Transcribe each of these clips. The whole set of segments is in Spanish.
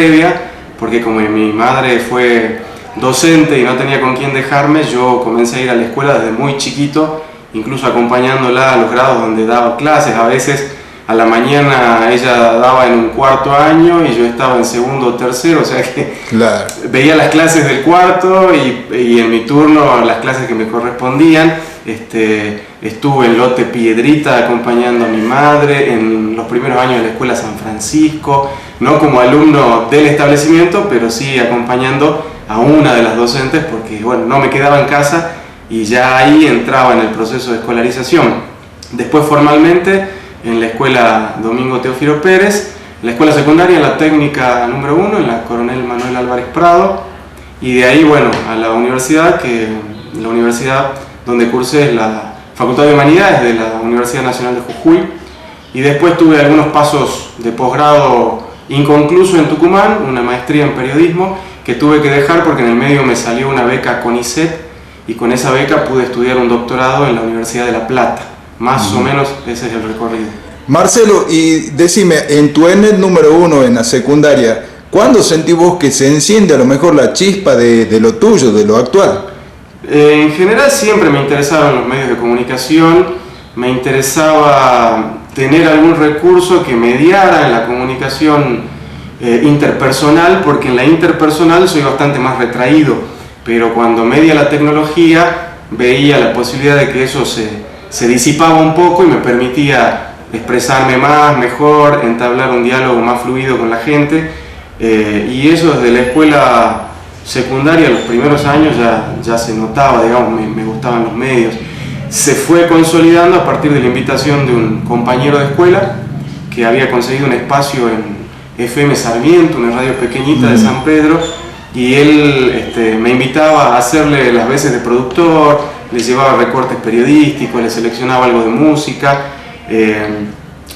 previa, porque como mi madre fue docente y no tenía con quién dejarme, yo comencé a ir a la escuela desde muy chiquito, incluso acompañándola a los grados donde daba clases. A veces a la mañana ella daba en un cuarto año y yo estaba en segundo o tercero, o sea que claro, veía las clases del cuarto y en mi turno las clases que me correspondían. Estuve en Lote Piedrita acompañando a mi madre en los primeros años de la Escuela San Francisco, no como alumno del establecimiento, pero sí acompañando a una de las docentes porque bueno, no me quedaba en casa y ya ahí entraba en el proceso de escolarización. Después formalmente en la Escuela Domingo Teófilo Pérez, la escuela secundaria, la técnica número 1, en la Coronel Manuel Álvarez Prado, y de ahí bueno, a la universidad, la universidad donde cursé la Facultad de Humanidades de la Universidad Nacional de Jujuy, y después tuve algunos pasos de posgrado inconcluso en Tucumán, una maestría en periodismo que tuve que dejar porque en el medio me salió una beca CONICET y con esa beca pude estudiar un doctorado en la Universidad de La Plata. Más o menos ese es el recorrido. Marcelo, y decime, en tu ENET número 1 en la secundaria, ¿cuándo sentís vos que se enciende a lo mejor la chispa de lo tuyo, de lo actual? En general siempre me interesaban los medios de comunicación, me interesaba tener algún recurso que mediara en la comunicación interpersonal, porque en la interpersonal soy bastante más retraído, pero cuando media la tecnología veía la posibilidad de que eso se disipaba un poco y me permitía expresarme más, mejor, entablar un diálogo más fluido con la gente, y eso desde la escuela secundaria, los primeros años ya se notaba, digamos, me gustaban los medios. Se fue consolidando a partir de la invitación de un compañero de escuela que había conseguido un espacio en FM Sarmiento, una radio pequeñita de San Pedro, y él me invitaba a hacerle las veces de productor, le llevaba recortes periodísticos, le seleccionaba algo de música,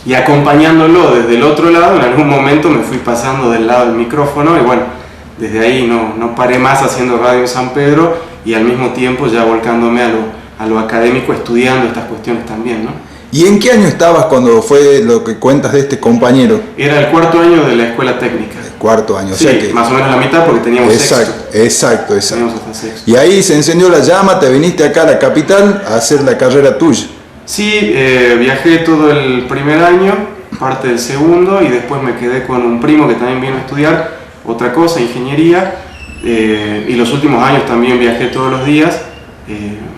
y acompañándolo desde el otro lado, en algún momento me fui pasando del lado del micrófono y bueno, desde ahí no paré más haciendo radio en San Pedro y al mismo tiempo ya volcándome a lo académico, estudiando estas cuestiones también, ¿no? ¿Y en qué año estabas cuando fue lo que cuentas de este compañero? Era el cuarto año de la escuela técnica. El cuarto año, sí, o sea que más o menos la mitad porque teníamos sexto. Exacto. Teníamos hasta sexto. Y ahí se encendió la llama, te viniste acá a la capital a hacer la carrera tuya. Sí, viajé todo el primer año, parte del segundo, y después me quedé con un primo que también vino a estudiar otra cosa, ingeniería, y los últimos años también viajé todos los días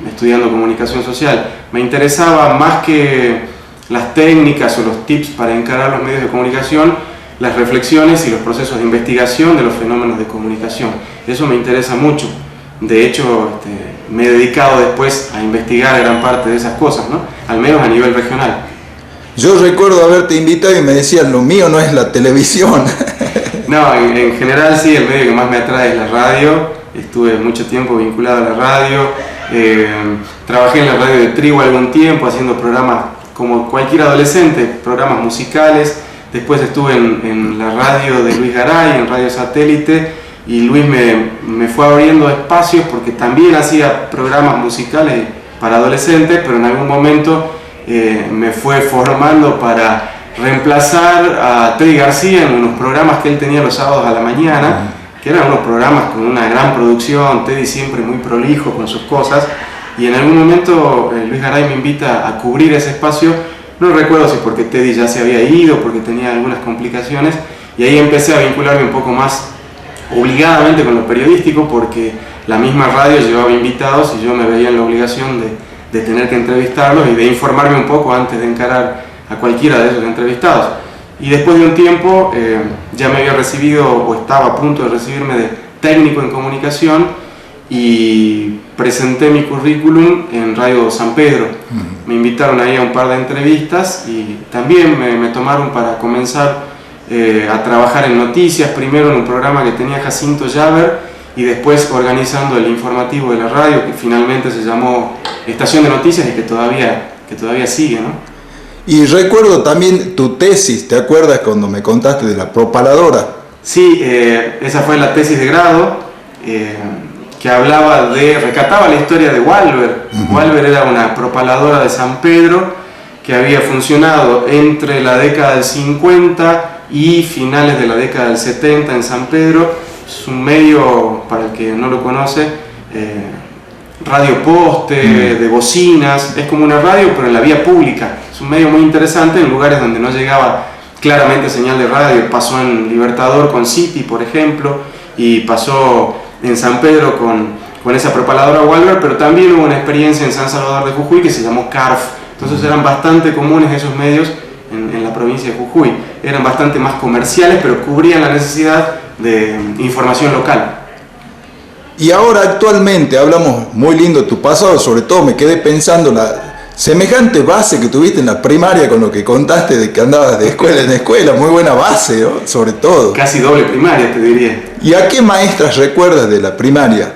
estudiando comunicación social. Me interesaba más que las técnicas o los tips para encarar los medios de comunicación, las reflexiones y los procesos de investigación de los fenómenos de comunicación. Eso me interesa mucho. De hecho, me he dedicado después a investigar gran parte de esas cosas, ¿no? Al menos a nivel regional. Yo recuerdo haberte invitado y me decías, lo mío no es la televisión. No, en general sí, el medio que más me atrae es la radio. Estuve mucho tiempo vinculado a la radio. Trabajé en la radio de Trigo algún tiempo haciendo programas como cualquier adolescente, programas musicales. Después estuve en la radio de Luis Garay, en Radio Satélite, y Luis me fue abriendo espacios porque también hacía programas musicales para adolescentes, pero en algún momento me fue formando para reemplazar a Teddy García en unos programas que él tenía los sábados a la mañana, que eran unos programas con una gran producción, Teddy siempre muy prolijo con sus cosas, y en algún momento Luis Garay me invita a cubrir ese espacio. No recuerdo si porque Teddy ya se había ido, porque tenía algunas complicaciones, y ahí empecé a vincularme un poco más obligadamente con lo periodístico, porque la misma radio llevaba invitados y yo me veía en la obligación de tener que entrevistarlos y de informarme un poco antes de encarar a cualquiera de esos entrevistados. Y después de un tiempo ya me había recibido, o estaba a punto de recibirme de técnico en comunicación, y presenté mi currículum en Radio San Pedro. Me invitaron ahí a un par de entrevistas y también me tomaron para comenzar a trabajar en noticias, primero en un programa que tenía Jacinto Llaver y después organizando el informativo de la radio, que finalmente se llamó Estación de Noticias y que todavía sigue, ¿no? Y recuerdo también tu tesis, ¿te acuerdas cuando me contaste de la propaladora? Sí, esa fue la tesis de grado, que recataba la historia de Walver. Walver era una propaladora de San Pedro que había funcionado entre la década del 50 y finales de la década del 70 en San Pedro. Es un medio, para el que no lo conoce, radio poste, de bocinas, es como una radio pero en la vía pública. Es un medio muy interesante en lugares donde no llegaba claramente señal de radio. Pasó en Libertador con City, por ejemplo, y pasó en San Pedro con esa propaladora Walver, pero también hubo una experiencia en San Salvador de Jujuy que se llamó CARF. Entonces eran bastante comunes esos medios en la provincia de Jujuy. Eran bastante más comerciales, pero cubrían la necesidad de información local. Y ahora actualmente hablamos muy lindo de tu pasado, sobre todo me quedé pensando la semejante base que tuviste en la primaria con lo que contaste de que andabas de escuela en escuela, muy buena base, ¿no? Sobre todo. Casi doble primaria, te diría. ¿Y a qué maestras recuerdas de la primaria?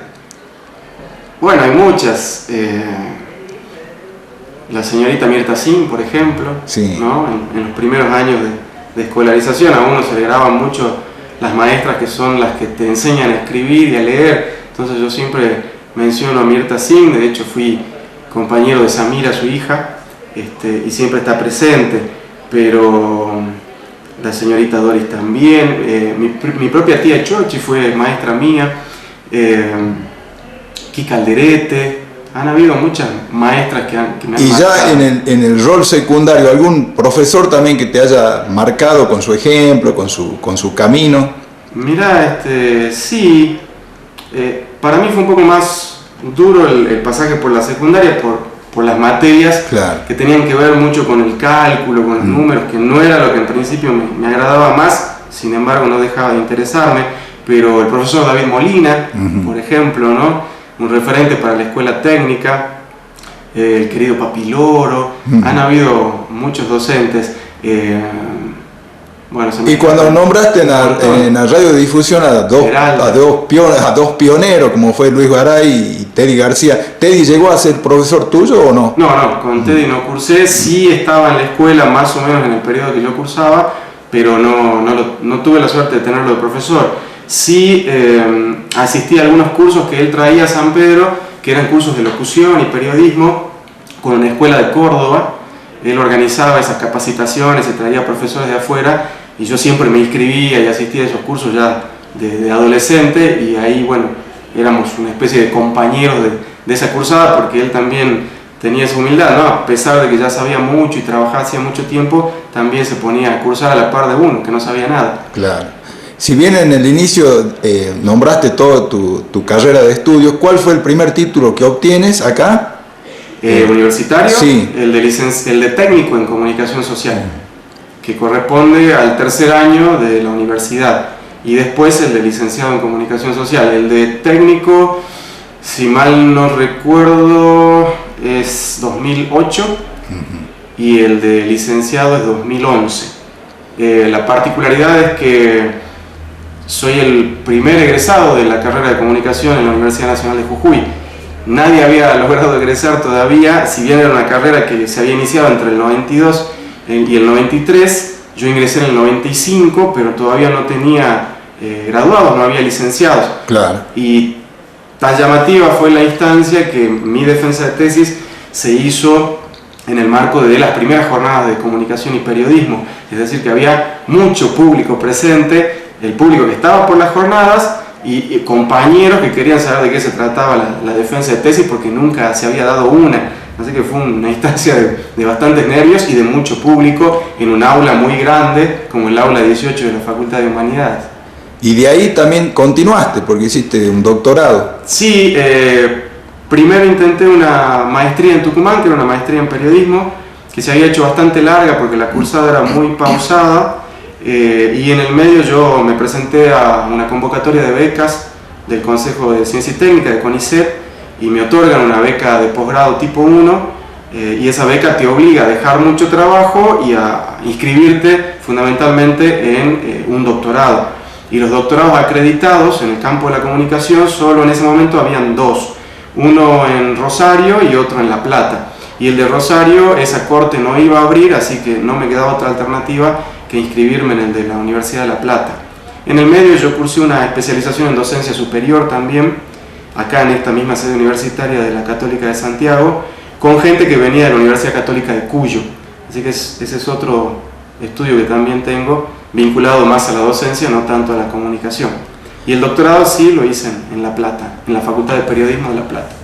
Bueno, hay muchas. La señorita Mirta Sin, por ejemplo, sí. ¿no? En los primeros años de escolarización a uno se le graban mucho las maestras que son las que te enseñan a escribir y a leer. Entonces yo siempre menciono a Mirta Sin. De hecho fui compañero de Samira, su hija, y siempre está presente. Pero la señorita Doris también, mi propia tía Chochi fue maestra mía, Kika Alderete. Han habido muchas maestras que me han y marcado. Ya en el rol secundario, ¿algún profesor también que te haya marcado con su ejemplo, con su camino? Mira, sí, para mí fue un poco más duro el pasaje por la secundaria, por las materias, claro, que tenían que ver mucho con el cálculo, con los números, que no era lo que en principio me agradaba más, sin embargo no dejaba de interesarme. Pero el profesor David Molina, por ejemplo, ¿no? Un referente para la escuela técnica, el querido Papiloro, han habido muchos docentes. Bueno, y cuando nombraste en la radiodifusión a dos pioneros, como fue Luis Garay y Teddy García, ¿Teddy llegó a ser profesor tuyo o no? No, con Teddy no cursé. Sí estaba en la escuela más o menos en el periodo que yo cursaba, pero no tuve la suerte de tenerlo de profesor. Sí asistí a algunos cursos que él traía a San Pedro, que eran cursos de locución y periodismo con una escuela de Córdoba. Él organizaba esas capacitaciones y traía profesores de afuera, y yo siempre me inscribía y asistía a esos cursos ya de adolescente, y ahí, bueno, éramos una especie de compañeros de esa cursada, porque él también tenía esa humildad, ¿no? A pesar de que ya sabía mucho y trabajaba hacía mucho tiempo, también se ponía a cursar a la par de uno, que no sabía nada. Claro. Si bien en el inicio nombraste toda tu carrera de estudios, ¿cuál fue el primer título que obtienes acá? Universitario, sí. el de técnico en comunicación social, que corresponde al tercer año de la universidad, y después el de licenciado en comunicación social. El de técnico, si mal no recuerdo, es 2008 y el de licenciado es 2011. La particularidad es que soy el primer egresado de la carrera de comunicación en la Universidad Nacional de Jujuy. Nadie había logrado egresar todavía, si bien era una carrera que se había iniciado entre el 92 y el 93, yo ingresé en el 95, pero todavía no tenía graduados, no había licenciados. Claro. Y tan llamativa fue la instancia que mi defensa de tesis se hizo en el marco de las primeras jornadas de comunicación y periodismo, es decir, que había mucho público presente, el público que estaba por las jornadas y compañeros que querían saber de qué se trataba la defensa de tesis, porque nunca se había dado una. Así que fue una instancia de bastantes nervios y de mucho público en un aula muy grande, como el aula 18 de la Facultad de Humanidades. Y de ahí también continuaste, porque hiciste un doctorado. Sí, primero intenté una maestría en Tucumán, que era una maestría en periodismo, que se había hecho bastante larga porque la cursada era muy pausada. Y en el medio yo me presenté a una convocatoria de becas del Consejo de Ciencia y Técnica, de CONICET, y me otorgan una beca de posgrado tipo 1, y esa beca te obliga a dejar mucho trabajo y a inscribirte fundamentalmente en un doctorado. Y los doctorados acreditados en el campo de la comunicación, solo en ese momento habían dos, uno en Rosario y otro en La Plata. Y el de Rosario, esa corte no iba a abrir, así que no me quedaba otra alternativa que inscribirme en el de la Universidad de La Plata. En el medio yo cursé una especialización en docencia superior también, acá en esta misma sede universitaria de la Católica de Santiago, con gente que venía de la Universidad Católica de Cuyo. Así que ese es otro estudio que también tengo, vinculado más a la docencia, no tanto a la comunicación. Y el doctorado sí lo hice en La Plata, en la Facultad de Periodismo de La Plata.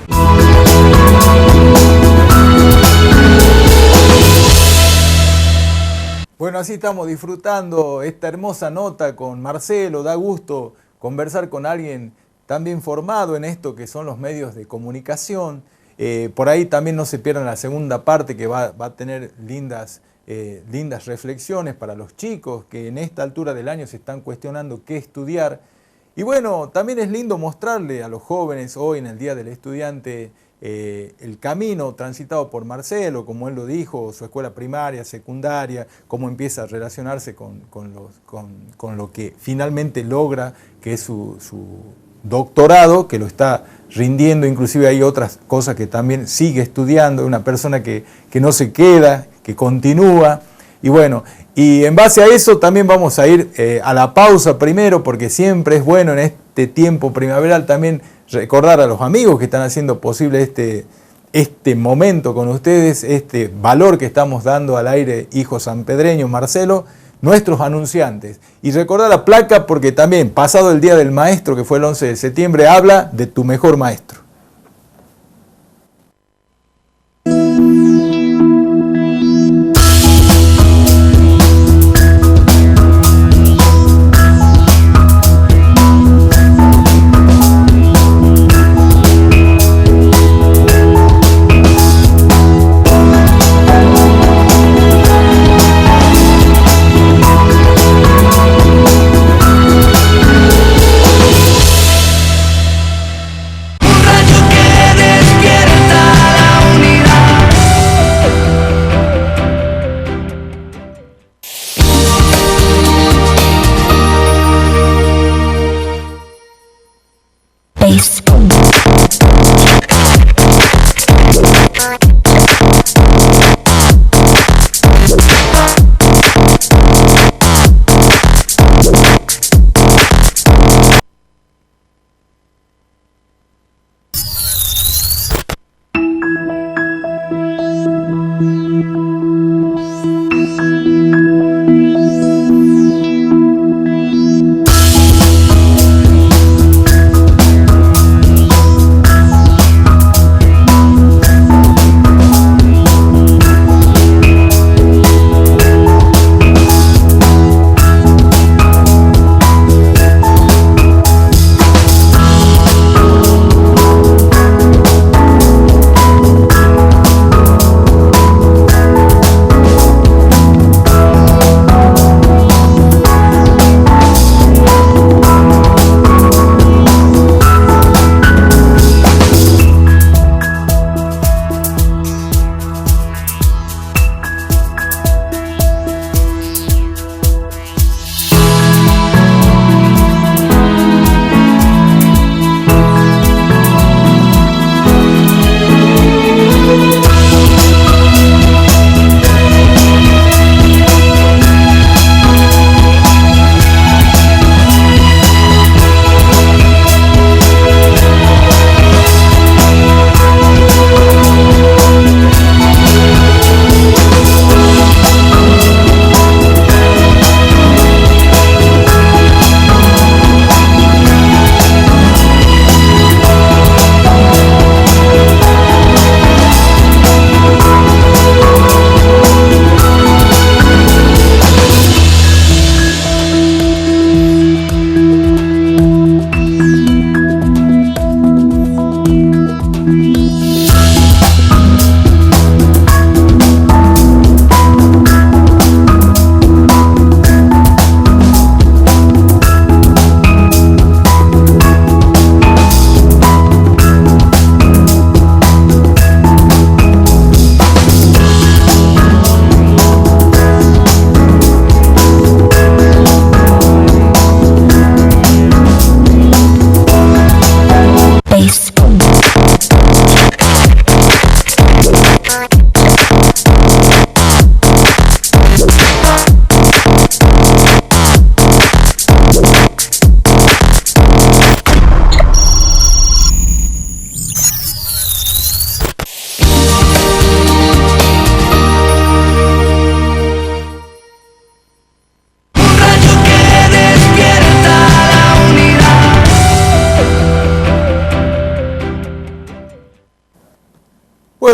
Bueno, así estamos disfrutando esta hermosa nota con Marcelo. Da gusto conversar con alguien tan bien formado en esto que son los medios de comunicación. Por ahí también no se pierdan la segunda parte, que va a tener lindas reflexiones para los chicos que en esta altura del año se están cuestionando qué estudiar. Y bueno, también es lindo mostrarle a los jóvenes hoy en el Día del Estudiante el camino transitado por Marcelo, como él lo dijo, su escuela primaria, secundaria, cómo empieza a relacionarse con lo que finalmente logra, que es su doctorado, que lo está rindiendo. Inclusive hay otras cosas que también sigue estudiando, una persona que no se queda, que continúa. Y bueno, y en base a eso también vamos a ir a la pausa primero, porque siempre es bueno en este tiempo primaveral también recordar a los amigos que están haciendo posible este momento con ustedes, este valor que estamos dando al aire, hijo sanpedreño, Marcelo, nuestros anunciantes. Y recordar la placa, porque también, pasado el Día del Maestro, que fue el 11 de septiembre, habla de tu mejor maestro.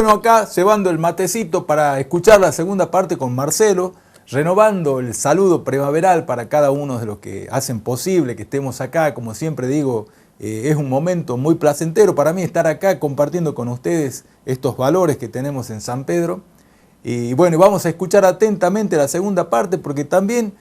bueno, acá cebando el matecito para escuchar la segunda parte con Marcelo, renovando el saludo primaveral para cada uno de los que hacen posible que estemos acá. Como siempre digo, es un momento muy placentero para mí estar acá compartiendo con ustedes estos valores que tenemos en San Pedro. Y bueno, vamos a escuchar atentamente la segunda parte porque también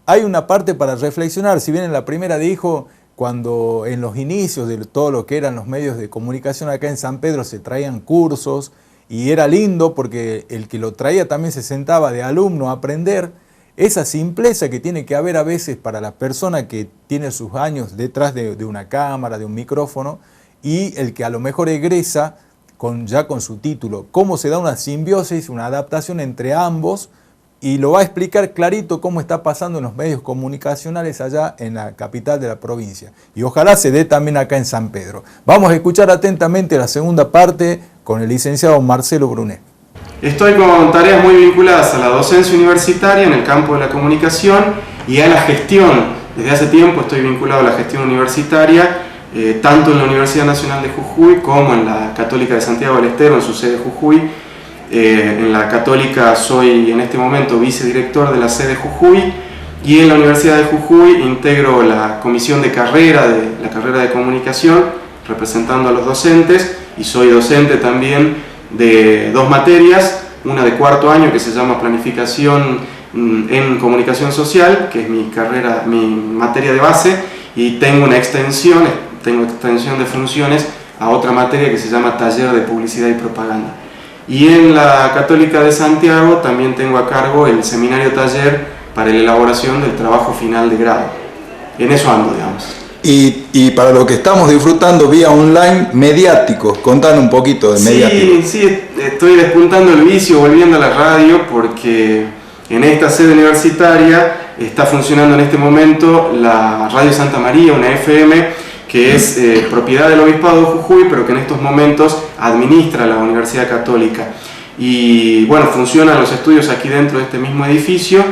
hay una parte para reflexionar. Si bien en la primera dijo, cuando en los inicios de todo lo que eran los medios de comunicación acá en San Pedro se traían cursos y era lindo porque el que lo traía también se sentaba de alumno a aprender. Esa simpleza que tiene que haber a veces para la persona que tiene sus años detrás de una cámara, de un micrófono, y el que a lo mejor egresa ya con su título. Cómo se da una simbiosis, una adaptación entre ambos, y lo va a explicar clarito cómo está pasando en los medios comunicacionales allá en la capital de la provincia. Y ojalá se dé también acá en San Pedro. Vamos a escuchar atentamente la segunda parte con el licenciado Marcelo Brunet. Estoy con tareas muy vinculadas a la docencia universitaria en el campo de la comunicación y a la gestión. Desde hace tiempo estoy vinculado a la gestión universitaria, tanto en la Universidad Nacional de Jujuy como en la Católica de Santiago del Estero, en su sede Jujuy. En la Católica soy en este momento vicedirector de la sede Jujuy y en la Universidad de Jujuy integro la comisión de carrera de la carrera de comunicación representando a los docentes y soy docente también de dos materias, una de cuarto año que se llama planificación en comunicación social, que es mi carrera, mi materia de base, y tengo extensión de funciones a otra materia que se llama taller de publicidad y propaganda. Y en la Católica de Santiago también tengo a cargo el seminario taller para la elaboración del trabajo final de grado. En eso ando, digamos. Y para lo que estamos disfrutando vía online, mediáticos, contanos un poquito de mediáticos. Sí, estoy despuntando el vicio, volviendo a la radio, porque en esta sede universitaria está funcionando en este momento la Radio Santa María, una FM, que es propiedad del Obispado de Jujuy, pero que en estos momentos administra la Universidad Católica. Y bueno, funcionan los estudios aquí dentro de este mismo edificio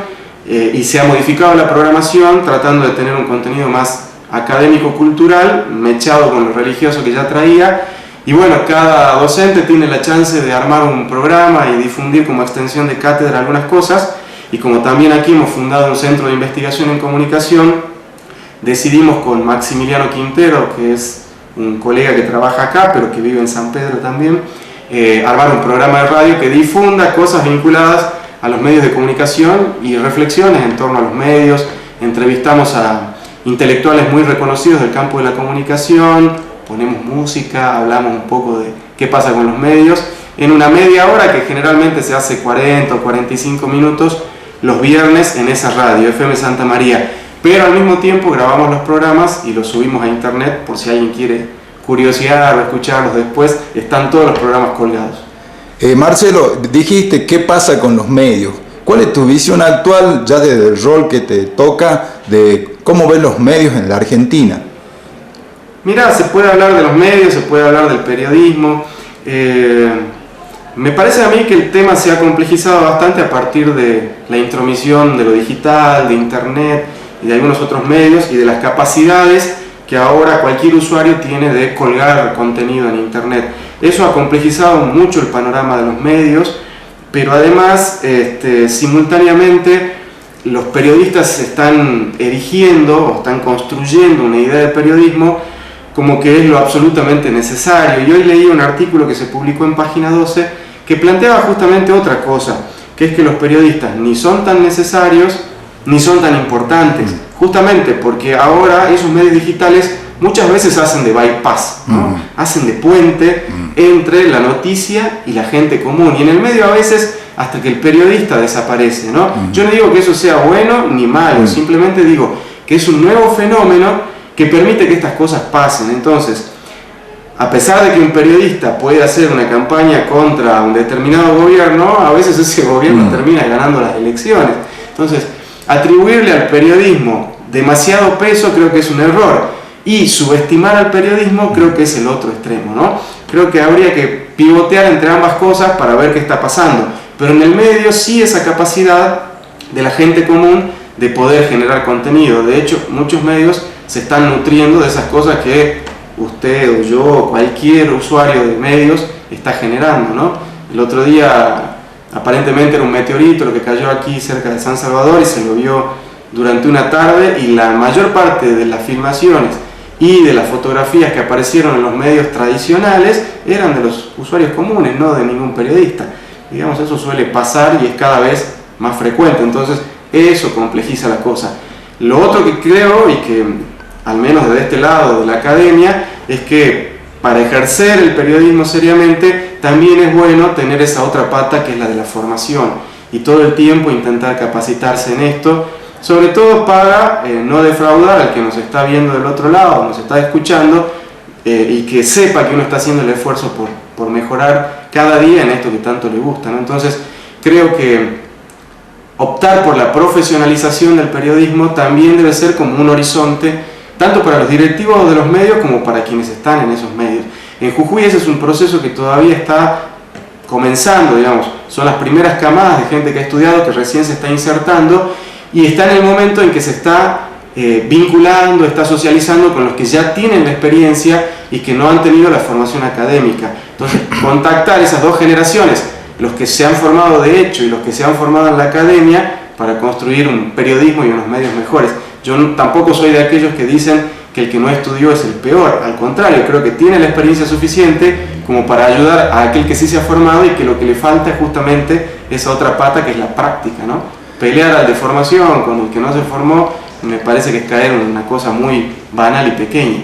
y se ha modificado la programación tratando de tener un contenido más académico-cultural, mechado con lo religioso que ya traía. Y bueno, cada docente tiene la chance de armar un programa y difundir como extensión de cátedra algunas cosas. Y como también aquí hemos fundado un centro de investigación en comunicación, decidimos con Maximiliano Quintero, que es un colega que trabaja acá, pero que vive en San Pedro también, armar un programa de radio que difunda cosas vinculadas a los medios de comunicación y reflexiones en torno a los medios. Entrevistamos a intelectuales muy reconocidos del campo de la comunicación, ponemos música, hablamos un poco de qué pasa con los medios, en una media hora que generalmente se hace 40 o 45 minutos los viernes en esa radio, FM Santa María. Pero al mismo tiempo grabamos los programas y los subimos a internet por si alguien quiere curiosear o escucharlos después, están todos los programas colgados. Marcelo, dijiste qué pasa con los medios. ¿Cuál es tu visión actual, ya desde el rol que te toca, de cómo ven los medios en la Argentina? Mirá, se puede hablar de los medios, se puede hablar del periodismo. Me parece a mí que el tema se ha complejizado bastante a partir de la intromisión de lo digital, de internet y de algunos otros medios y de las capacidades que ahora cualquier usuario tiene de colgar contenido en internet. Eso ha complejizado mucho el panorama de los medios, pero además simultáneamente los periodistas se están erigiendo o están construyendo una idea de periodismo como que es lo absolutamente necesario. Y hoy leí un artículo que se publicó en Página 12 que planteaba justamente otra cosa, que es que los periodistas ni son tan necesarios ni son tan importantes, justamente porque ahora esos medios digitales muchas veces hacen de bypass, ¿no? Hacen de puente entre la noticia y la gente común, y en el medio a veces hasta que el periodista desaparece, ¿no? Yo no digo que eso sea bueno ni malo, simplemente digo que es un nuevo fenómeno que permite que estas cosas pasen. Entonces, a pesar de que un periodista puede hacer una campaña contra un determinado gobierno, a veces ese gobierno termina ganando las elecciones. Entonces, atribuirle al periodismo demasiado peso creo que es un error, y subestimar al periodismo creo que es el otro extremo, ¿no? Creo que habría que pivotear entre ambas cosas para ver qué está pasando, pero en el medio sí esa capacidad de la gente común de poder generar contenido. De hecho, muchos medios se están nutriendo de esas cosas que usted o yo o cualquier usuario de medios está generando, ¿no? El otro día aparentemente era un meteorito lo que cayó aquí cerca de San Salvador y se lo vio durante una tarde, y la mayor parte de las filmaciones y de las fotografías que aparecieron en los medios tradicionales eran de los usuarios comunes, no de ningún periodista. Digamos, eso suele pasar y es cada vez más frecuente, entonces eso complejiza la cosa. Lo otro que creo, y que al menos de este lado de la academia, es que para ejercer el periodismo seriamente también es bueno tener esa otra pata que es la de la formación, y todo el tiempo intentar capacitarse en esto, sobre todo para no defraudar al que nos está viendo del otro lado, nos está escuchando, y que sepa que uno está haciendo el esfuerzo por mejorar cada día en esto que tanto le gusta, ¿no? Entonces creo que optar por la profesionalización del periodismo también debe ser como un horizonte, tanto para los directivos de los medios como para quienes están en esos medios. En Jujuy ese es un proceso que todavía está comenzando, digamos, son las primeras camadas de gente que ha estudiado, que recién se está insertando, y está en el momento en que se está vinculando, está socializando con los que ya tienen la experiencia y que no han tenido la formación académica. Entonces, contactar esas dos generaciones, los que se han formado de hecho y los que se han formado en la academia, para construir un periodismo y unos medios mejores. Yo tampoco soy de aquellos que dicen que el que no estudió es el peor, al contrario, creo que tiene la experiencia suficiente como para ayudar a aquel que sí se ha formado, y que lo que le falta es justamente esa otra pata que es la práctica, ¿no? Pelear al de formación con el que no se formó me parece que es caer en una cosa muy banal y pequeña.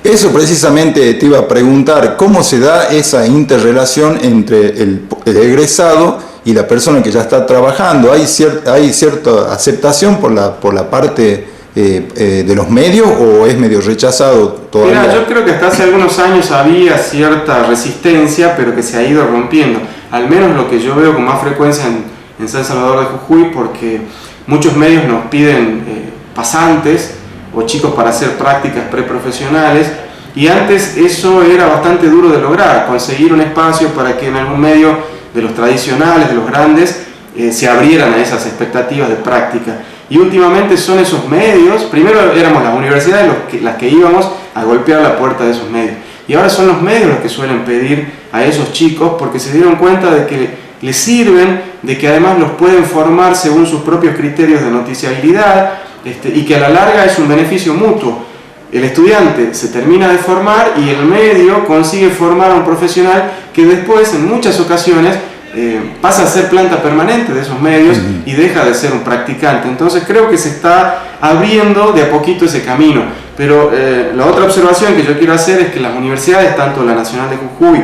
Eso precisamente te iba a preguntar, ¿cómo se da esa interrelación entre el egresado y la persona que ya está trabajando? ¿Hay cierta aceptación por la parte de los medios, o es medio rechazado todavía? Mira, yo creo que hasta hace algunos años había cierta resistencia, pero que se ha ido rompiendo. Al menos lo que yo veo con más frecuencia en San Salvador de Jujuy, porque muchos medios nos piden pasantes o chicos para hacer prácticas preprofesionales, y antes eso era bastante duro de lograr, conseguir un espacio para que en algún medio de los tradicionales, de los grandes, se abrieran a esas expectativas de práctica. Y últimamente son esos medios, primero éramos las universidades las que íbamos a golpear la puerta de esos medios, y ahora son los medios los que suelen pedir a esos chicos, porque se dieron cuenta de que les sirven, de que además los pueden formar según sus propios criterios de noticiabilidad, y que a la larga es un beneficio mutuo. El estudiante se termina de formar y el medio consigue formar a un profesional que después, en muchas ocasiones, pasa a ser planta permanente de esos medios y deja de ser un practicante. Entonces creo que se está abriendo de a poquito ese camino. Pero la otra observación que yo quiero hacer es que las universidades, tanto la Nacional de Jujuy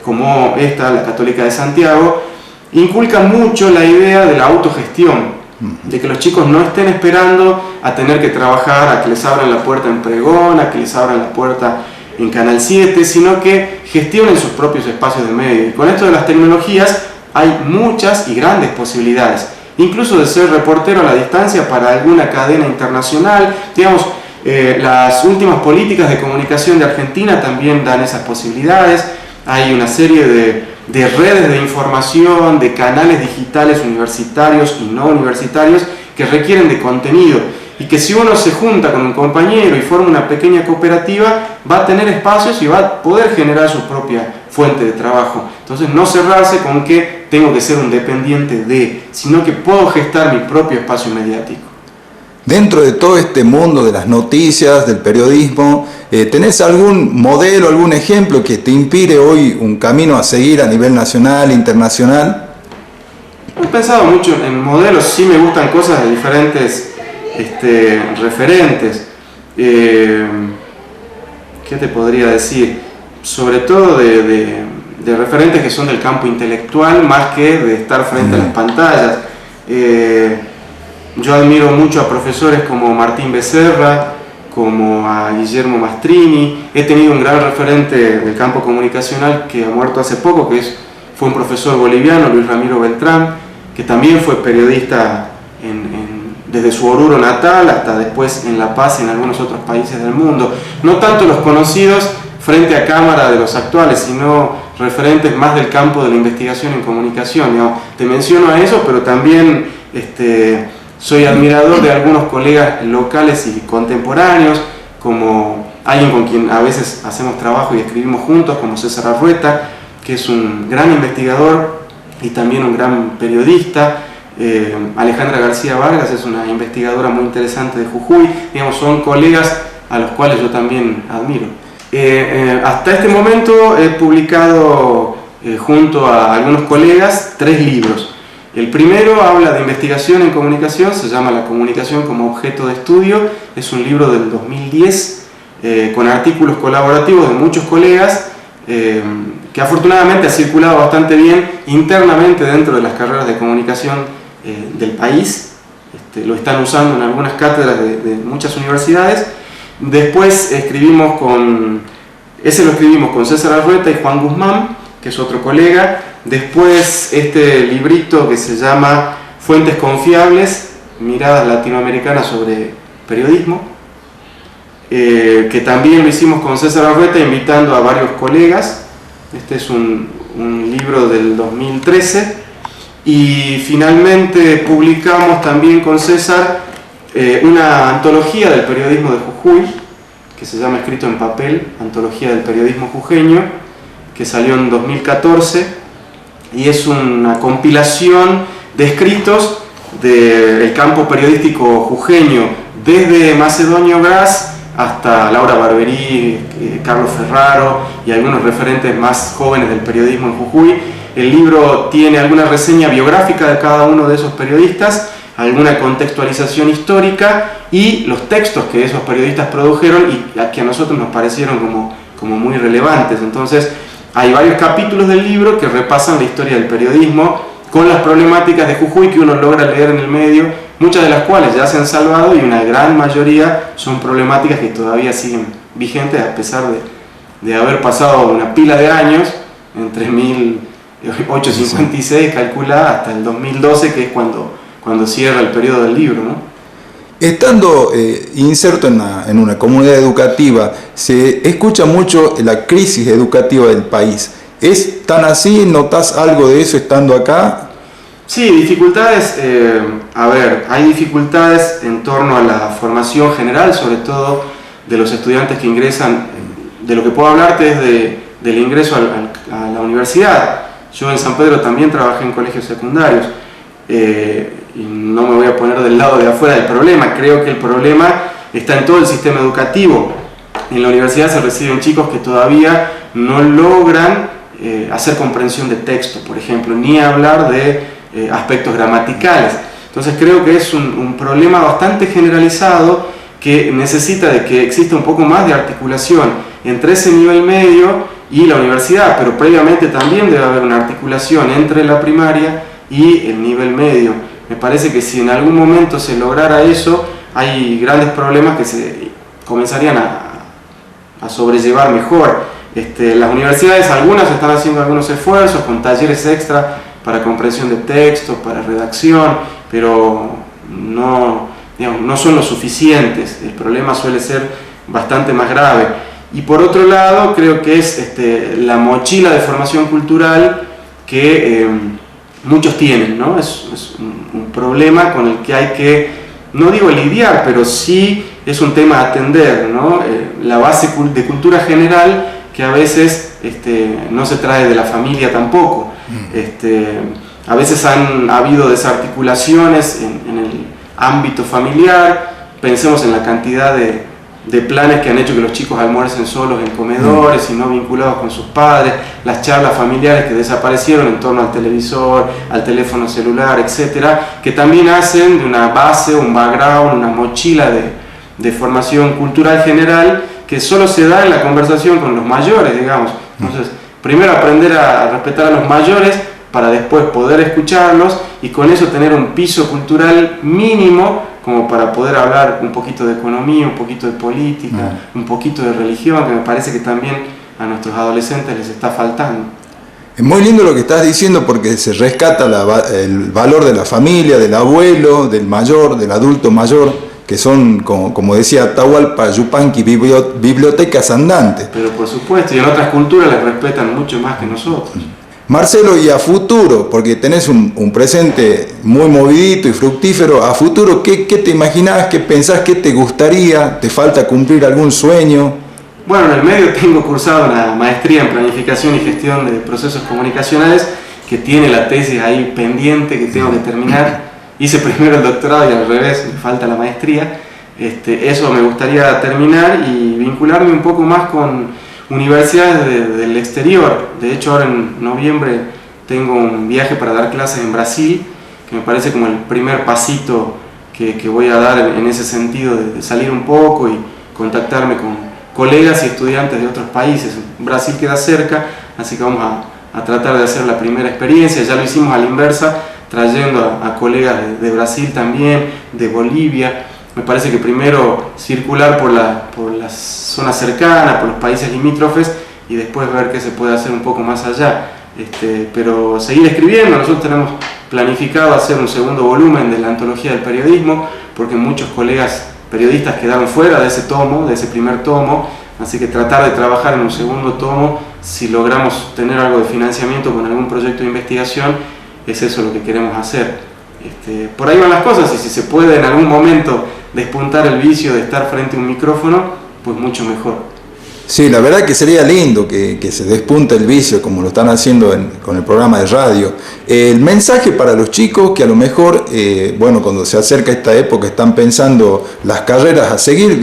como esta, la Católica de Santiago, inculcan mucho la idea de la autogestión, de que los chicos no estén esperando a tener que trabajar, a que les abran la puerta en Pregón, a que les abran la puerta en Canal 7, sino que gestionen sus propios espacios de medio. Y con esto de las tecnologías hay muchas y grandes posibilidades, incluso de ser reportero a la distancia para alguna cadena internacional. Digamos, las últimas políticas de comunicación de Argentina también dan esas posibilidades. Hay una serie de redes de información, de canales digitales universitarios y no universitarios que requieren de contenido, y que si uno se junta con un compañero y forma una pequeña cooperativa, va a tener espacios y va a poder generar su propia fuente de trabajo. Entonces, no cerrarse con que tengo que ser un dependiente de, sino que puedo gestar mi propio espacio mediático. Dentro de todo este mundo de las noticias, del periodismo, ¿tenés algún modelo, algún ejemplo que te inspire hoy un camino a seguir a nivel nacional, internacional? He pensado mucho en modelos, sí me gustan cosas de diferentes referentes. ¿Qué te podría decir? Sobre todo de referentes que son del campo intelectual más que de estar frente a las pantallas. Yo admiro mucho a profesores como Martín Becerra, como a Guillermo Mastrini. He tenido un gran referente del campo comunicacional que ha muerto hace poco, que fue un profesor boliviano, Luis Ramiro Beltrán, que también fue periodista desde su Oruro natal hasta después en La Paz y en algunos otros países del mundo. No tanto los conocidos frente a cámara de los actuales, sino referentes más del campo de la investigación en comunicación. Te menciono a eso, pero también soy admirador de algunos colegas locales y contemporáneos, como alguien con quien a veces hacemos trabajo y escribimos juntos, como César Arrueta, que es un gran investigador y también un gran periodista. Alejandra García Vargas es una investigadora muy interesante de Jujuy. Digamos, son colegas a los cuales yo también admiro. Hasta este momento he publicado junto a algunos colegas 3 libros. El primero habla de investigación en comunicación, se llama La comunicación como objeto de estudio. Es un libro del 2010 con artículos colaborativos de muchos colegas que afortunadamente ha circulado bastante bien internamente dentro de las carreras de comunicación del país. Lo están usando en algunas cátedras de muchas universidades. Después ese lo escribimos con César Arrueta y Juan Guzmán, que es otro colega. Después este librito que se llama Fuentes confiables, miradas latinoamericanas sobre periodismo, que también lo hicimos con César Arrueta invitando a varios colegas. Este es un libro del 2013. Y finalmente publicamos también con César una antología del periodismo de Jujuy, que se llama Escrito en papel, Antología del periodismo jujeño, que salió en 2014, y es una compilación de escritos del campo periodístico jujeño, desde Macedonio Gras hasta Laura Barberí, Carlos Ferraro y algunos referentes más jóvenes del periodismo en Jujuy. El libro tiene alguna reseña biográfica de cada uno de esos periodistas, alguna contextualización histórica y los textos que esos periodistas produjeron y que a nosotros nos parecieron como muy relevantes. Entonces hay varios capítulos del libro que repasan la historia del periodismo con las problemáticas de Jujuy que uno logra leer en el medio, muchas de las cuales ya se han salvado y una gran mayoría son problemáticas que todavía siguen vigentes a pesar de haber pasado una pila de años entre 1856 calculada hasta el 2012, que es cuando cierra el periodo del libro, ¿no? Estando inserto en una comunidad educativa, se escucha mucho la crisis educativa del país. ¿Es tan así? ¿Notas algo de eso estando acá? Sí, dificultades. Hay dificultades en torno a la formación general, sobre todo de los estudiantes que ingresan. De lo que puedo hablarte es del ingreso a la universidad. Yo en San Pedro también trabajé en colegios secundarios y no me voy a poner del lado de afuera del problema. Creo que el problema está en todo el sistema educativo. En la universidad se reciben chicos que todavía no logran hacer comprensión de texto, por ejemplo, ni hablar de aspectos gramaticales. Entonces creo que es un problema bastante generalizado que necesita de que exista un poco más de articulación entre ese nivel medio y la universidad, pero previamente también debe haber una articulación entre la primaria y el nivel medio. Me parece que si en algún momento se lograra eso, hay grandes problemas que se comenzarían a sobrellevar mejor. Las universidades, algunas están haciendo algunos esfuerzos con talleres extra para comprensión de textos, para redacción, pero no son lo suficientes. El problema suele ser bastante más grave. Y por otro lado, creo que es la mochila de formación cultural que muchos tienen, ¿no? Es un problema con el que hay que, no digo lidiar, pero sí es un tema a atender, ¿no? La base de cultura general que a veces no se trae de la familia tampoco. A veces han habido desarticulaciones en el ámbito familiar. Pensemos en la cantidad de planes que han hecho que los chicos almuercen solos en comedores y no vinculados con sus padres, las charlas familiares que desaparecieron en torno al televisor, al teléfono celular, etcétera, que también hacen de una base, un background, una mochila de formación cultural general que solo se da en la conversación con los mayores, digamos. Entonces, primero aprender a respetar a los mayores para después poder escucharlos y con eso tener un piso cultural mínimo como para poder hablar un poquito de economía, un poquito de política, un poquito de religión, que me parece que también a nuestros adolescentes les está faltando. Es muy lindo lo que estás diciendo porque se rescata el valor de la familia, del abuelo, del mayor, del adulto mayor, que son, como decía Atahualpa Yupanqui, bibliotecas andantes. Pero por supuesto, y en otras culturas les respetan mucho más que nosotros. Marcelo, y a futuro, porque tenés un presente muy movidito y fructífero, a futuro, ¿qué te imaginás, qué pensás, qué te gustaría? ¿Te falta cumplir algún sueño? Bueno, en el medio tengo cursado una maestría en planificación y gestión de procesos comunicacionales que tiene la tesis ahí pendiente que tengo que terminar. Hice primero el doctorado y al revés, me falta la maestría. Eso me gustaría terminar y vincularme un poco más con universidades del exterior. De hecho, ahora en noviembre tengo un viaje para dar clases en Brasil, que me parece como el primer pasito que voy a dar en ese sentido de salir un poco y contactarme con colegas y estudiantes de otros países. Brasil queda cerca, así que vamos a tratar de hacer la primera experiencia. Ya lo hicimos a la inversa, trayendo a colegas de Brasil también, de Bolivia. Me parece que primero circular por las zonas cercanas, por los países limítrofes y después ver qué se puede hacer un poco más allá. Pero seguir escribiendo. Nosotros tenemos planificado hacer un segundo volumen de la antología del periodismo, porque muchos colegas periodistas quedaron fuera de ese tomo, de ese primer tomo, así que tratar de trabajar en un segundo tomo, si logramos tener algo de financiamiento con algún proyecto de investigación, es eso lo que queremos hacer. Por ahí van las cosas, y si se puede en algún momento despuntar el vicio de estar frente a un micrófono, pues mucho mejor. Sí, la verdad que sería lindo que se despunte el vicio como lo están haciendo con el programa de radio. El mensaje para los chicos que a lo mejor, bueno, cuando se acerca esta época están pensando las carreras a seguir,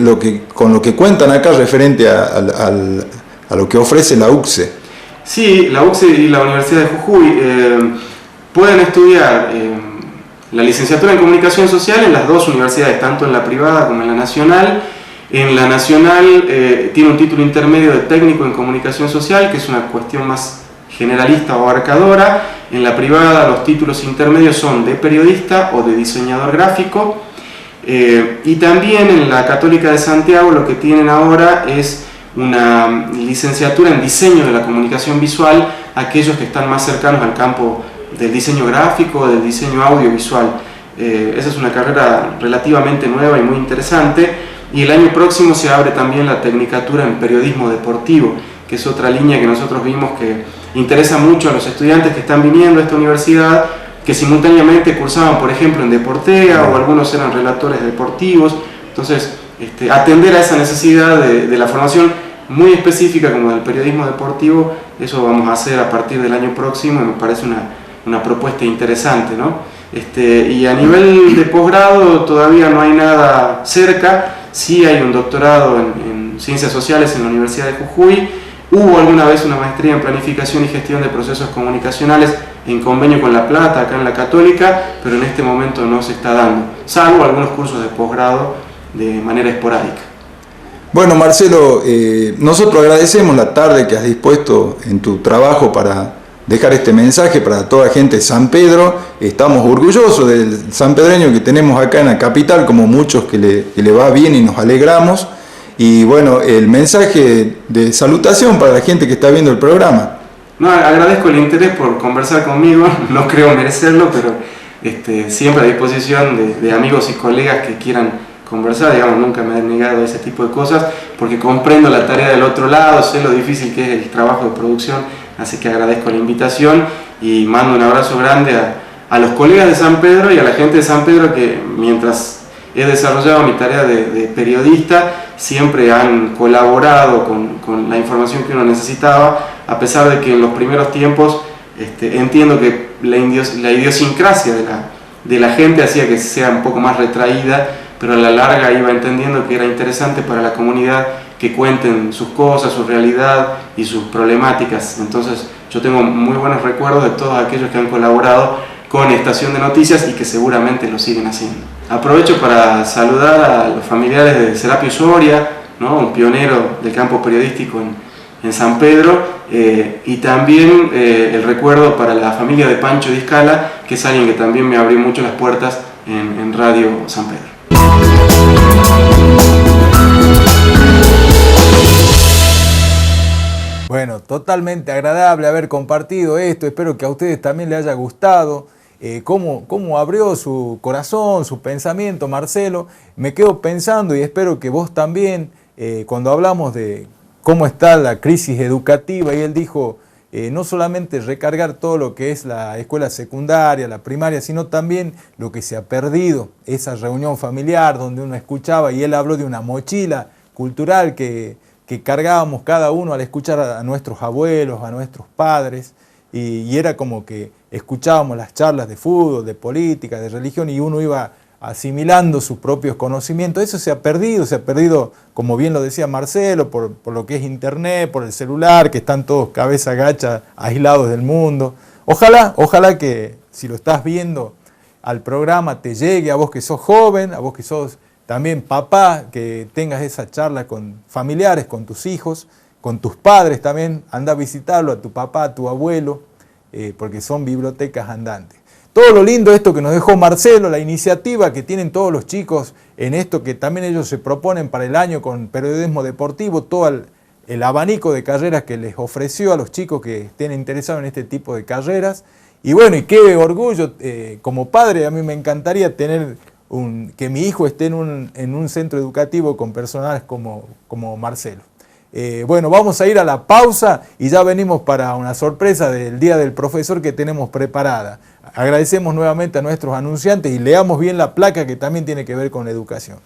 con lo que cuentan acá referente a lo que ofrece la UCSE. Sí, la UCSE y la Universidad de Jujuy pueden estudiar la licenciatura en Comunicación Social en las dos universidades, tanto en la privada como en la nacional. En la nacional tiene un título intermedio de técnico en comunicación social, que es una cuestión más generalista o abarcadora. En la privada los títulos intermedios son de periodista o de diseñador gráfico. Y también en la Católica de Santiago lo que tienen ahora es una licenciatura en diseño de la comunicación visual, aquellos que están más cercanos al campo del diseño gráfico, del diseño audiovisual. Esa es una carrera relativamente nueva y muy interesante. Y el año próximo se abre también la tecnicatura en periodismo deportivo, que es otra línea que nosotros vimos que interesa mucho a los estudiantes que están viniendo a esta universidad, que simultáneamente cursaban, por ejemplo, en Deportea, o algunos eran relatores deportivos. Entonces, atender a esa necesidad de la formación muy específica como del periodismo deportivo, eso vamos a hacer a partir del año próximo, y me parece una propuesta interesante, ¿no? Y a nivel de posgrado todavía no hay nada cerca. Sí hay un doctorado en Ciencias Sociales en la Universidad de Jujuy. Hubo alguna vez una maestría en Planificación y Gestión de Procesos Comunicacionales en convenio con La Plata, acá en la Católica, pero en este momento no se está dando, salvo algunos cursos de posgrado de manera esporádica. Bueno, Marcelo, nosotros agradecemos la tarde que has dispuesto en tu trabajo para dejar este mensaje para toda la gente de San Pedro. Estamos orgullosos del sanpedreño que tenemos acá en la capital, como muchos que le va bien y nos alegramos. Y bueno, el mensaje de salutación para la gente que está viendo el programa. No, agradezco el interés por conversar conmigo, no creo merecerlo, pero siempre a disposición de amigos y colegas que quieran conversar. Digamos, nunca me he negado a ese tipo de cosas, porque comprendo la tarea del otro lado, sé lo difícil que es el trabajo de producción. Así que agradezco la invitación y mando un abrazo grande a los colegas de San Pedro y a la gente de San Pedro que, mientras he desarrollado mi tarea de periodista, siempre han colaborado con la información que uno necesitaba, a pesar de que en los primeros tiempos entiendo que la idiosincrasia de la gente hacía que sea un poco más retraída, pero a la larga iba entendiendo que era interesante para la comunidad que cuenten sus cosas, su realidad y sus problemáticas. Entonces yo tengo muy buenos recuerdos de todos aquellos que han colaborado con Estación de Noticias y que seguramente lo siguen haciendo. Aprovecho para saludar a los familiares de Serapio Soria, ¿no? Un pionero del campo periodístico en San Pedro, y también el recuerdo para la familia de Pancho Discala, que es alguien que también me abrió mucho las puertas en Radio San Pedro. Bueno, totalmente agradable haber compartido esto. Espero que a ustedes también les haya gustado cómo abrió su corazón, su pensamiento, Marcelo. Me quedo pensando y espero que vos también, cuando hablamos de cómo está la crisis educativa, y él dijo, no solamente recargar todo lo que es la escuela secundaria, la primaria, sino también lo que se ha perdido, esa reunión familiar donde uno escuchaba, y él habló de una mochila cultural que que cargábamos cada uno al escuchar a nuestros abuelos, a nuestros padres, y era como que escuchábamos las charlas de fútbol, de política, de religión, y uno iba asimilando sus propios conocimientos. Eso se ha perdido, como bien lo decía Marcelo, por lo que es internet, por el celular, que están todos cabeza gacha, aislados del mundo. Ojalá que si lo estás viendo al programa te llegue a vos que sos joven, a vos que sos también papá, que tengas esa charla con familiares, con tus hijos, con tus padres también. Anda a visitarlo, a tu papá, a tu abuelo, porque son bibliotecas andantes. Todo lo lindo esto que nos dejó Marcelo, la iniciativa que tienen todos los chicos en esto que también ellos se proponen para el año con periodismo deportivo, todo el abanico de carreras que les ofreció a los chicos que estén interesados en este tipo de carreras. Y bueno, y qué orgullo, como padre a mí me encantaría tener que mi hijo esté en un centro educativo con personas como Marcelo. Bueno, vamos a ir a la pausa y ya venimos para una sorpresa del Día del Profesor que tenemos preparada. Agradecemos nuevamente a nuestros anunciantes y leamos bien la placa que también tiene que ver con la educación.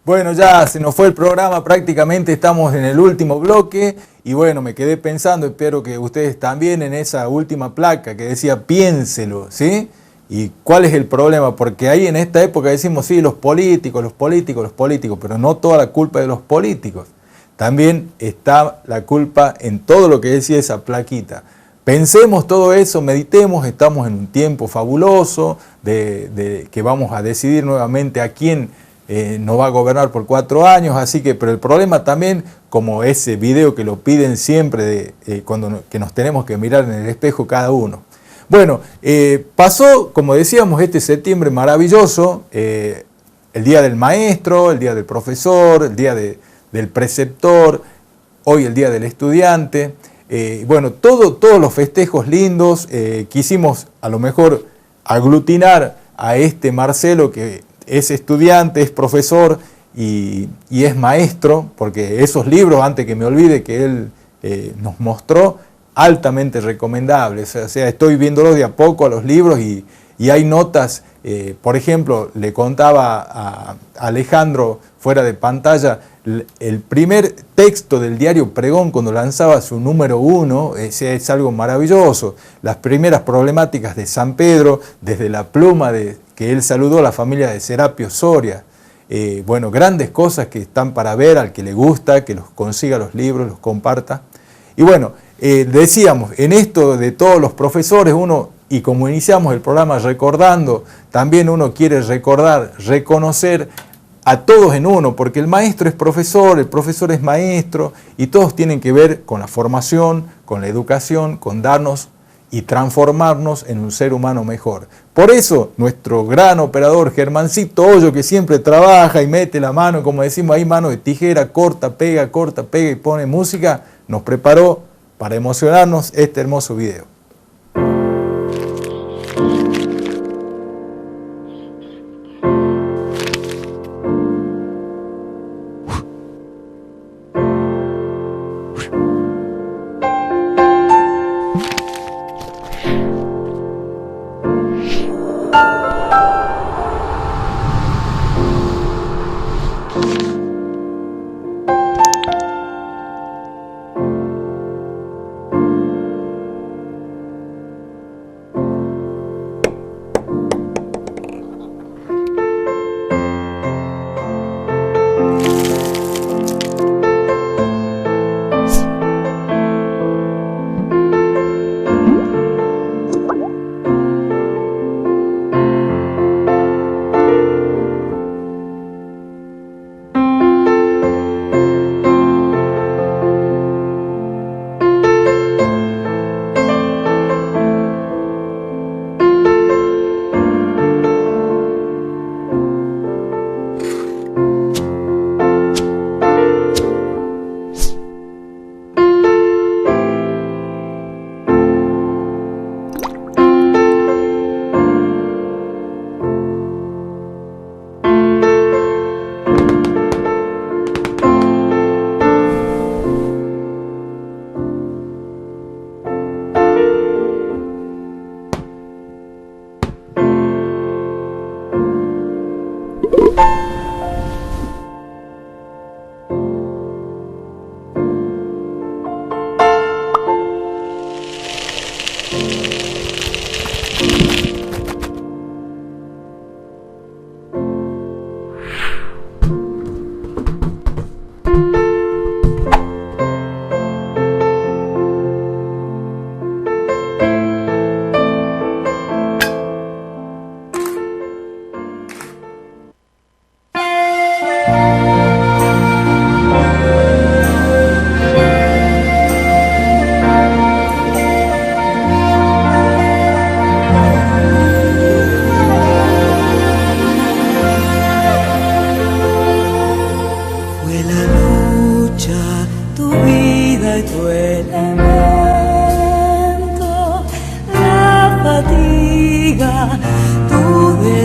Bueno, ya se nos fue el programa, prácticamente estamos en el último bloque y bueno, me quedé pensando, espero que ustedes también en esa última placa que decía piénselo, ¿sí? ¿Y cuál es el problema? Porque ahí en esta época decimos, sí, los políticos, pero no toda la culpa de los políticos. También está la culpa en todo lo que decía esa plaquita. Pensemos todo eso, meditemos, estamos en un tiempo fabuloso de que vamos a decidir nuevamente a quién nos va a gobernar por 4 años, así que, pero el problema también, como ese video que lo piden siempre, que nos tenemos que mirar en el espejo cada uno. Bueno, pasó, como decíamos, este septiembre maravilloso, el Día del Maestro, el Día del Profesor, el Día del Preceptor, hoy el Día del Estudiante. Bueno, todos los festejos lindos, quisimos a lo mejor aglutinar a este Marcelo que es estudiante, es profesor y es maestro, porque esos libros, antes que me olvide, que él nos mostró, altamente recomendables. O sea, estoy viéndolos de a poco a los libros y hay notas, por ejemplo, le contaba a Alejandro fuera de pantalla, el primer texto del diario Pregón cuando lanzaba su número 1, es algo maravilloso. Las primeras problemáticas de San Pedro, desde la pluma que él saludó a la familia de Serapio Soria. Bueno, grandes cosas que están para ver, al que le gusta, que los consiga los libros, los comparta. Y bueno, decíamos, en esto de todos los profesores, y como iniciamos el programa recordando, también uno quiere recordar, reconocer a todos en uno, porque el maestro es profesor, el profesor es maestro, y todos tienen que ver con la formación, con la educación, con darnos y transformarnos en un ser humano mejor. Por eso, nuestro gran operador Germancito Hoyo, que siempre trabaja y mete la mano, como decimos ahí, mano de tijera, corta, pega y pone música, nos preparó para emocionarnos este hermoso video.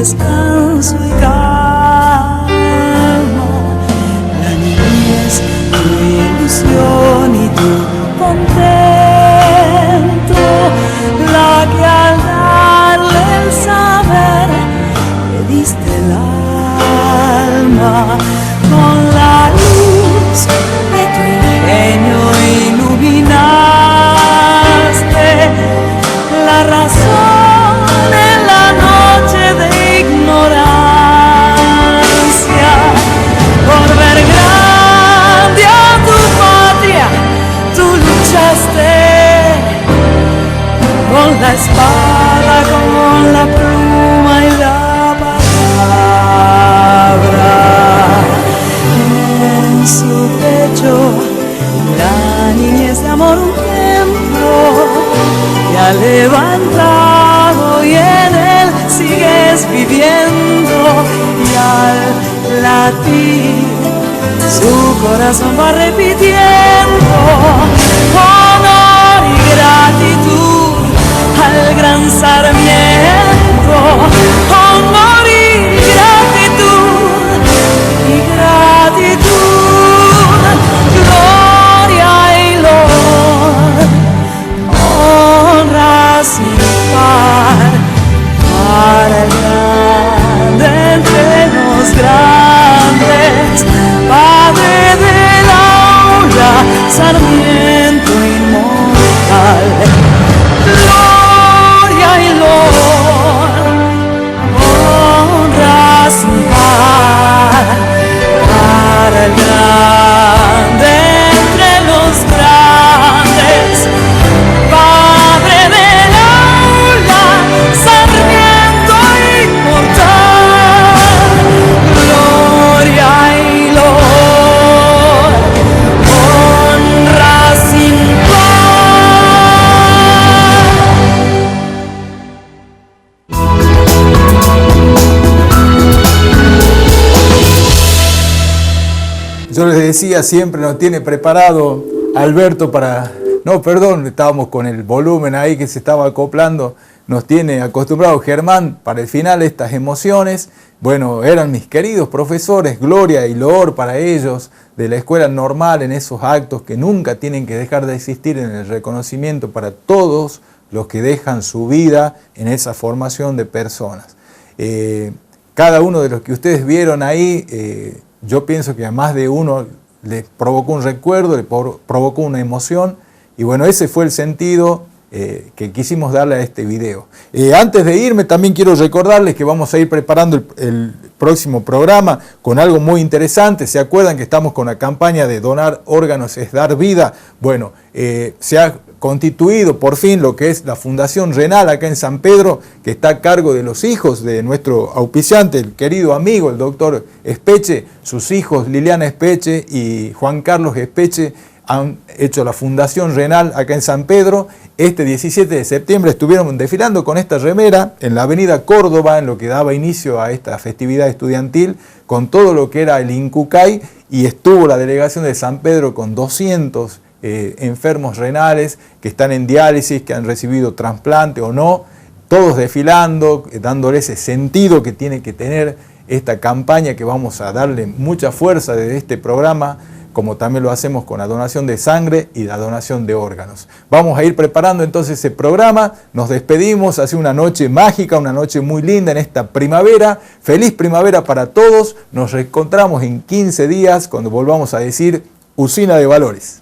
descanso y calma, la niñez, tu ilusión y tu contento, la que al darle el saber le diste el alma. la espada con la pluma y la palabra. En su pecho la niñez de amor un templo te ha levantado y en él sigues viviendo, y al latir su corazón va repitiendo honor y gratitud al gran Sarmiento, honor y gratitud, gloria y loor, honra sin par para el grande entre los grandes, Padre del aula, Sarmiento inmortal. Gloria y loor, honra sin par para el grande entre los grandes, Padre del aula, Sarmiento inmortal. Gloria y loor, honra sin par. Yo les decía, siempre nos tiene preparado Alberto para... No, perdón, estábamos con el volumen ahí que se estaba acoplando. Nos tiene acostumbrado Germán para el final estas emociones. Bueno, eran mis queridos profesores, gloria y loor para ellos, de la escuela normal, en esos actos que nunca tienen que dejar de existir, en el reconocimiento para todos los que dejan su vida en esa formación de personas. Cada uno de los que ustedes vieron ahí, yo pienso que a más de uno le provocó un recuerdo, le provocó una emoción, y bueno, ese fue el sentido que quisimos darle a este video. Antes de irme, también quiero recordarles que vamos a ir preparando el próximo programa con algo muy interesante. ¿Se acuerdan que estamos con la campaña de donar órganos es dar vida? Bueno, se ha constituido por fin lo que es la Fundación Renal acá en San Pedro, que está a cargo de los hijos de nuestro auspiciante, el querido amigo, el doctor Espeche. Sus hijos Liliana Espeche y Juan Carlos Espeche han hecho la Fundación Renal acá en San Pedro. Este 17 de septiembre estuvieron desfilando con esta remera en la avenida Córdoba, en lo que daba inicio a esta festividad estudiantil, con todo lo que era el Incucay, y estuvo la delegación de San Pedro con 200 enfermos renales que están en diálisis, que han recibido trasplante o no, todos desfilando, dándole ese sentido que tiene que tener esta campaña, que vamos a darle mucha fuerza desde este programa, como también lo hacemos con la donación de sangre y la donación de órganos. Vamos a ir preparando entonces ese programa, nos despedimos, hace una noche mágica, una noche muy linda en esta primavera. Feliz primavera para todos, nos reencontramos en 15 días cuando volvamos a decir Usina de Valores.